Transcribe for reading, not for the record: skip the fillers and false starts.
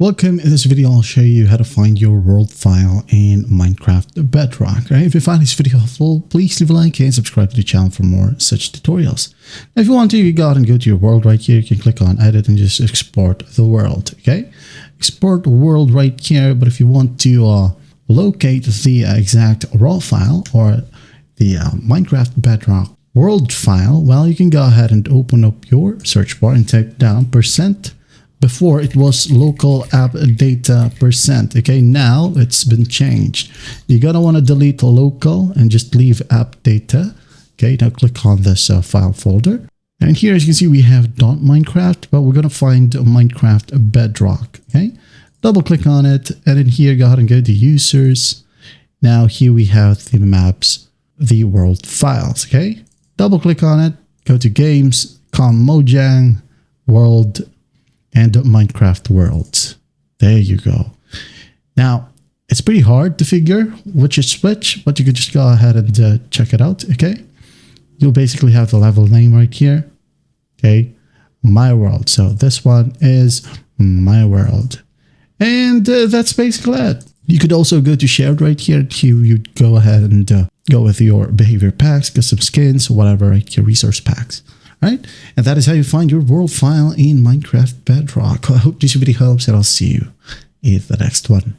Welcome. In this video, I'll show you how to find your world file in Minecraft Bedrock. Right? If you find this video helpful, please leave a like and subscribe to the channel for more such tutorials. Now, if you want to, you go out and go to your world right here. You can click on edit and just export the world. Okay, export world right here. But if you want to locate the exact raw file or the Minecraft Bedrock world file, well, you can go ahead and open up your search bar and type down %. Before it was local app data %. Okay, now it's been changed. You're gonna want to delete local and just leave app data. Okay, now click on this file folder. And here, as you can see, we have .minecraft, but we're gonna find Minecraft Bedrock. Okay, double click on it, and in here, go ahead and go to users. Now here we have the maps, the world files. Okay, double click on it, go to games, Mojang, world, and Minecraft worlds. There you go. Now, it's pretty hard to figure which is which, but you could just go ahead and check it out, okay? You'll basically have the level name right here, okay? My world. So this one is my world. And that's basically it. You could also go to shared right here. You'd go ahead and go with your behavior packs, custom skins, whatever, right here, resource packs. Right? And that is how you find your world file in Minecraft Bedrock. I hope this video helps, and I'll see you in the next one.